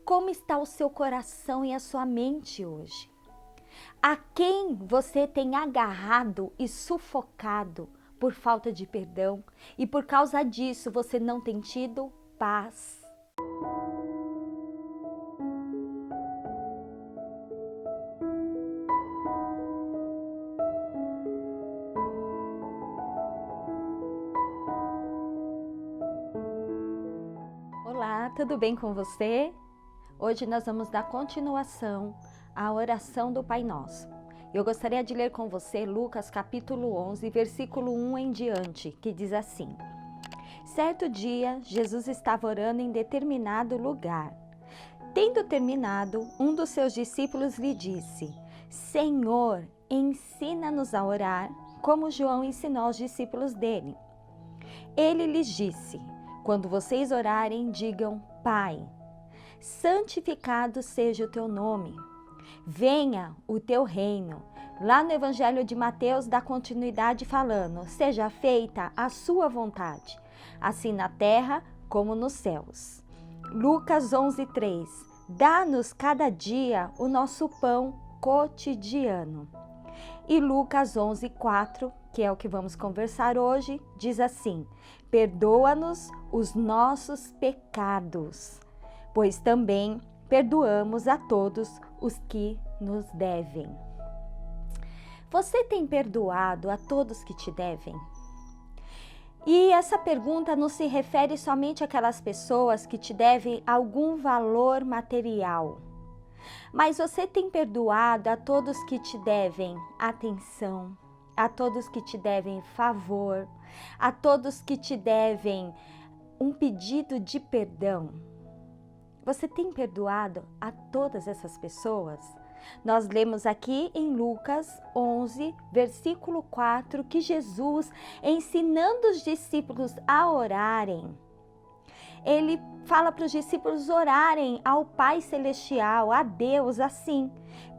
Como está o seu coração e a sua mente hoje? A quem você tem agarrado e sufocado por falta de perdão e por causa disso você não tem tido paz? Olá, tudo bem com você? Hoje nós vamos dar continuação à oração do Pai Nosso. Eu gostaria de ler com você Lucas capítulo 11, versículo 1 em diante, que diz assim: Certo dia, Jesus estava orando em determinado lugar. Tendo terminado, um dos seus discípulos lhe disse: Senhor, ensina-nos a orar, como João ensinou aos discípulos dele. Ele lhes disse: Quando vocês orarem, digam: Pai, santificado seja o teu nome. Venha o teu reino. Lá no Evangelho de Mateus dá continuidade falando: seja feita a sua vontade, assim na terra como nos céus. Lucas 11:3 Dá-nos cada dia o nosso pão cotidiano. E Lucas 11:4, que é o que vamos conversar hoje, diz assim: perdoa-nos os nossos pecados, pois também perdoamos a todos os que nos devem. Você tem perdoado a todos que te devem? E essa pergunta não se refere somente àquelas pessoas que te devem algum valor material, mas você tem perdoado a todos que te devem atenção, a todos que te devem favor, a todos que te devem um pedido de perdão? Você tem perdoado a todas essas pessoas? Nós lemos aqui em Lucas 11, versículo 4, que Jesus, ensinando os discípulos a orarem, ele fala para os discípulos orarem ao Pai Celestial, a Deus, assim: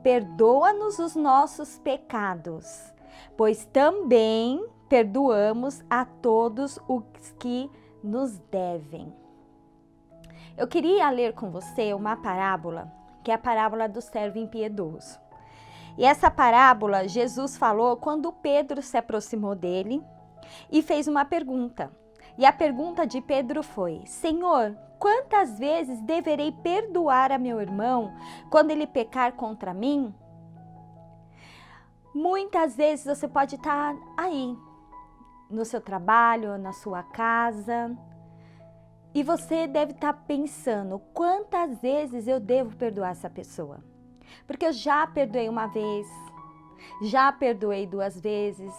perdoa-nos os nossos pecados, pois também perdoamos a todos os que nos devem. Eu queria ler com você uma parábola, que é a parábola do servo impiedoso. E essa parábola Jesus falou quando Pedro se aproximou dele e fez uma pergunta. E a pergunta de Pedro foi: Senhor, quantas vezes deverei perdoar a meu irmão quando ele pecar contra mim? Muitas vezes você pode estar aí, no seu trabalho, na sua casa, e você deve estar pensando: quantas vezes eu devo perdoar essa pessoa? Porque eu já perdoei uma vez, já perdoei 2 vezes.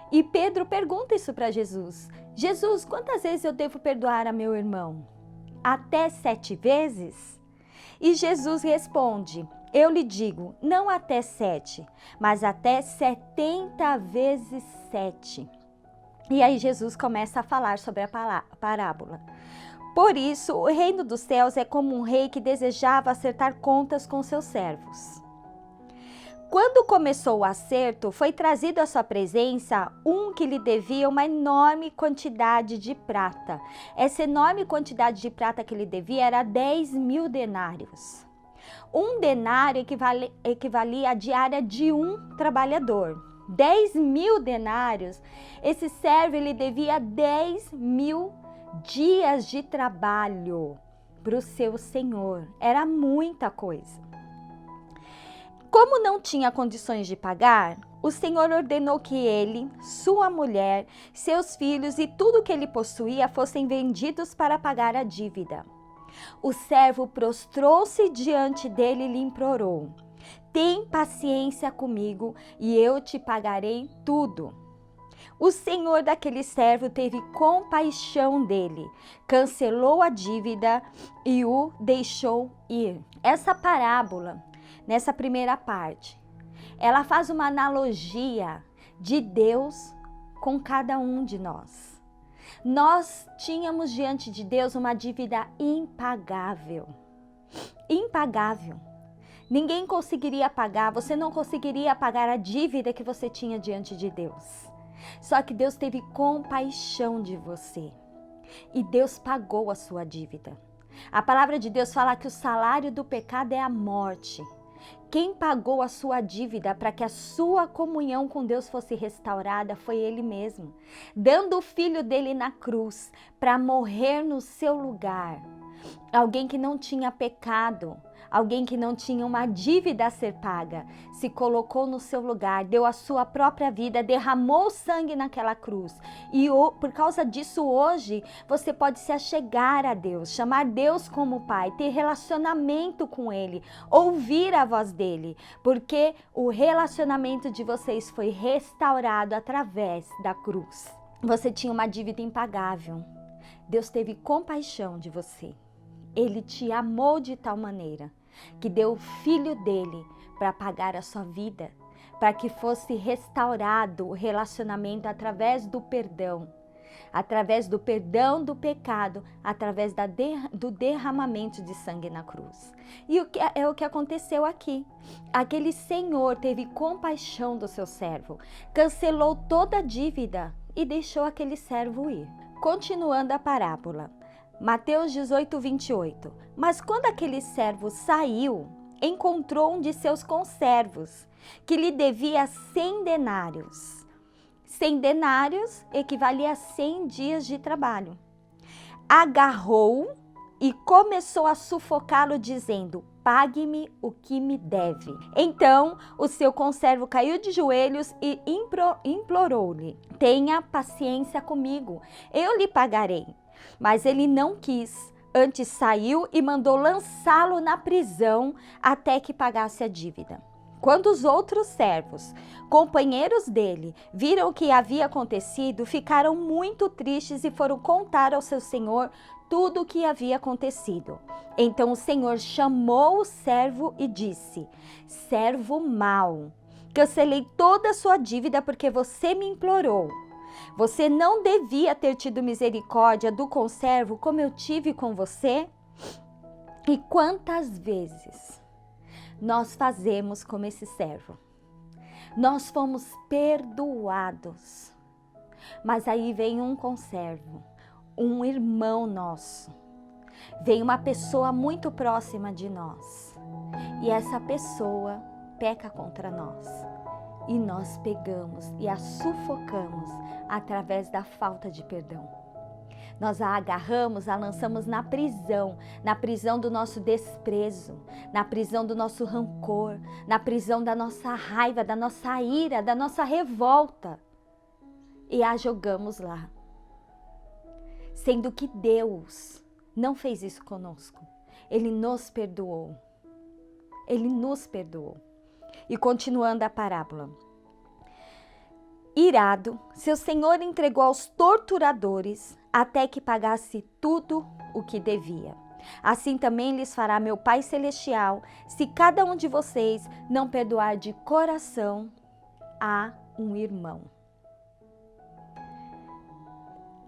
E Pedro pergunta isso para Jesus: Jesus, quantas vezes eu devo perdoar a meu irmão? Até 7 vezes? E Jesus responde: eu lhe digo, não até 7, mas até 70 vezes 7. E aí Jesus começa a falar sobre a parábola. Por isso, o reino dos céus é como um rei que desejava acertar contas com seus servos. Quando começou o acerto, foi trazido à sua presença um que lhe devia uma enorme quantidade de prata. Essa enorme quantidade de prata que lhe devia era 10.000 denários. Um denário equivalia à diária de um trabalhador. 10.000 denários, esse servo lhe devia 10.000 dias de trabalho para o seu senhor. Era muita coisa. Como não tinha condições de pagar, o Senhor ordenou que ele, sua mulher, seus filhos e tudo que ele possuía fossem vendidos para pagar a dívida. O servo prostrou-se diante dele e lhe implorou: tem paciência comigo e eu te pagarei tudo. O senhor daquele servo teve compaixão dele, cancelou a dívida e o deixou ir. Essa parábola, nessa primeira parte, ela faz uma analogia de Deus com cada um de nós. Nós tínhamos diante de Deus uma dívida impagável. Impagável. Ninguém conseguiria pagar, você não conseguiria pagar a dívida que você tinha diante de Deus. Só que Deus teve compaixão de você e Deus pagou a sua dívida. A palavra de Deus fala que o salário do pecado é a morte. Quem pagou a sua dívida para que a sua comunhão com Deus fosse restaurada foi Ele mesmo, dando o Filho dele na cruz para morrer no seu lugar. Alguém que não tinha pecado, alguém que não tinha uma dívida a ser paga, se colocou no seu lugar, deu a sua própria vida, derramou sangue naquela cruz. E por causa disso hoje você pode se achegar a Deus, chamar Deus como Pai, ter relacionamento com Ele, ouvir a voz dEle, porque o relacionamento de vocês foi restaurado através da cruz. Você tinha uma dívida impagável. Deus teve compaixão de você. Ele te amou de tal maneira que deu o Filho dele para pagar a sua vida, para que fosse restaurado o relacionamento através do perdão do pecado, através do derramamento de sangue na cruz. E o que aconteceu aqui? Aquele Senhor teve compaixão do seu servo, cancelou toda a dívida e deixou aquele servo ir. Continuando a parábola. Mateus 18, 28. Mas quando aquele servo saiu, encontrou um de seus conservos, que lhe devia 100 denários. 100 denários equivalia a 100 dias de trabalho. Agarrou e começou a sufocá-lo, dizendo: pague-me o que me deve. Então o seu conservo caiu de joelhos e implorou-lhe: tenha paciência comigo, eu lhe pagarei. Mas ele não quis, antes saiu e mandou lançá-lo na prisão até que pagasse a dívida. Quando os outros servos, companheiros dele, viram o que havia acontecido, ficaram muito tristes e foram contar ao seu senhor tudo o que havia acontecido. Então o senhor chamou o servo e disse: servo mau, cancelei toda a sua dívida porque você me implorou. Você não devia ter tido misericórdia do conservo como eu tive com você? E quantas vezes nós fazemos como esse servo? Nós fomos perdoados, mas aí vem um conservo, um irmão nosso, vem uma pessoa muito próxima de nós e essa pessoa peca contra nós. E nós pegamos e a sufocamos através da falta de perdão. Nós a agarramos, a lançamos na prisão do nosso desprezo, na prisão do nosso rancor, na prisão da nossa raiva, da nossa ira, da nossa revolta. E a jogamos lá. Sendo que Deus não fez isso conosco. Ele nos perdoou. Ele nos perdoou. E continuando a parábola. Irado, seu senhor entregou aos torturadores até que pagasse tudo o que devia. Assim também lhes fará meu Pai Celestial, se cada um de vocês não perdoar de coração a um irmão.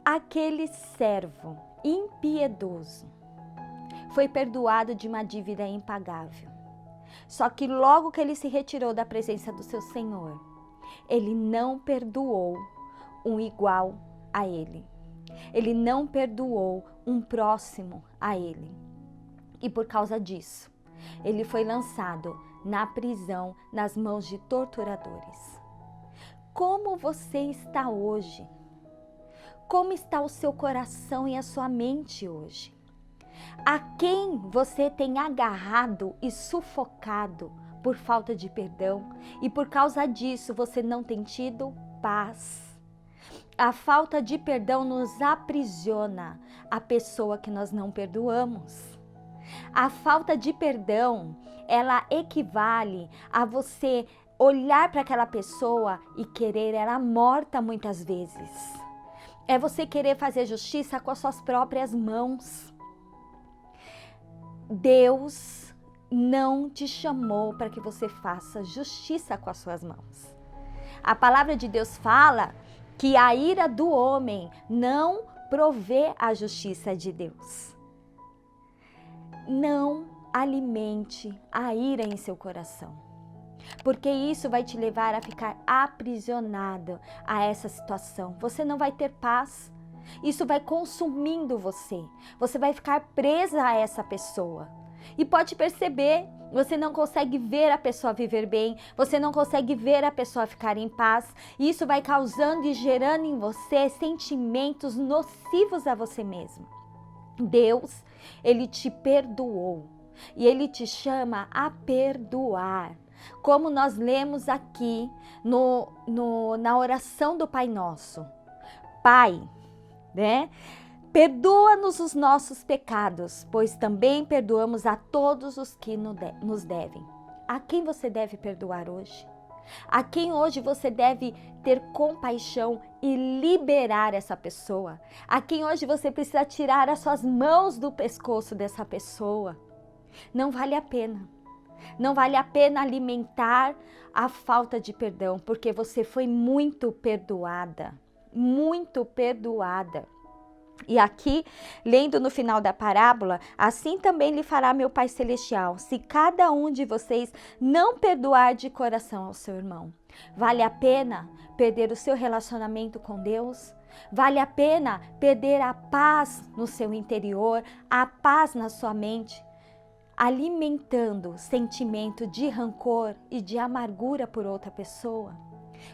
Aquele servo impiedoso foi perdoado de uma dívida impagável. Só que logo que ele se retirou da presença do seu Senhor, ele não perdoou um igual a ele. Ele não perdoou um próximo a ele. E por causa disso, ele foi lançado na prisão nas mãos de torturadores. Como você está hoje? Como está o seu coração e a sua mente hoje? A quem você tem agarrado e sufocado por falta de perdão e por causa disso você não tem tido paz? A falta de perdão nos aprisiona a pessoa que nós não perdoamos. A falta de perdão, ela equivale a você olhar para aquela pessoa e querer ela morta muitas vezes. É você querer fazer justiça com as suas próprias mãos. Deus não te chamou para que você faça justiça com as suas mãos. A palavra de Deus fala que a ira do homem não provê a justiça de Deus. Não alimente a ira em seu coração, porque isso vai te levar a ficar aprisionado a essa situação. Você não vai ter paz, Isso vai consumindo você. Você vai ficar presa a essa pessoa. E pode perceber, você não consegue ver a pessoa viver bem, você não consegue ver a pessoa ficar em paz. E isso vai causando e gerando em você sentimentos nocivos a você mesmo. Deus, Ele te perdoou e Ele te chama a perdoar. Como nós lemos aqui na oração do Pai Nosso. Pai, né? Perdoa-nos os nossos pecados, pois também perdoamos a todos os que nos devem. A quem você deve perdoar hoje? A quem hoje você deve ter compaixão e liberar essa pessoa? A quem hoje você precisa tirar as suas mãos do pescoço dessa pessoa? Não vale a pena. Não vale a pena alimentar a falta de perdão, porque você foi muito perdoada. Muito perdoada. E aqui, lendo no final da parábola, assim também lhe fará meu Pai Celestial, se cada um de vocês não perdoar de coração ao seu irmão. Vale a pena perder o seu relacionamento com Deus? Vale a pena perder a paz no seu interior, a paz na sua mente, alimentando sentimento de rancor e de amargura por outra pessoa?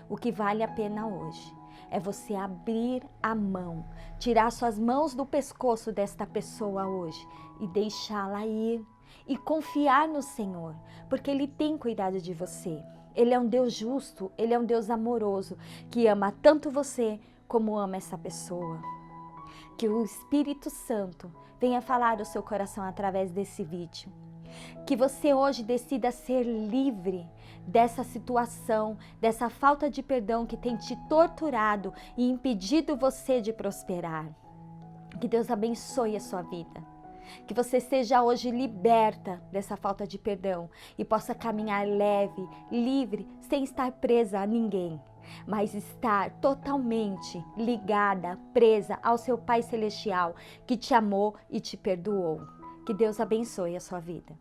O que vale a pena hoje é você abrir a mão, tirar suas mãos do pescoço desta pessoa hoje e deixá-la ir e confiar no Senhor, porque Ele tem cuidado de você. Ele é um Deus justo, Ele é um Deus amoroso, que ama tanto você como ama essa pessoa. Que o Espírito Santo venha falar ao seu coração através desse vídeo. Que você hoje decida ser livre dessa situação, dessa falta de perdão que tem te torturado e impedido você de prosperar. Que Deus abençoe a sua vida. Que você seja hoje liberta dessa falta de perdão e possa caminhar leve, livre, sem estar presa a ninguém, mas estar totalmente ligada, presa ao seu Pai Celestial que te amou e te perdoou. Que Deus abençoe a sua vida.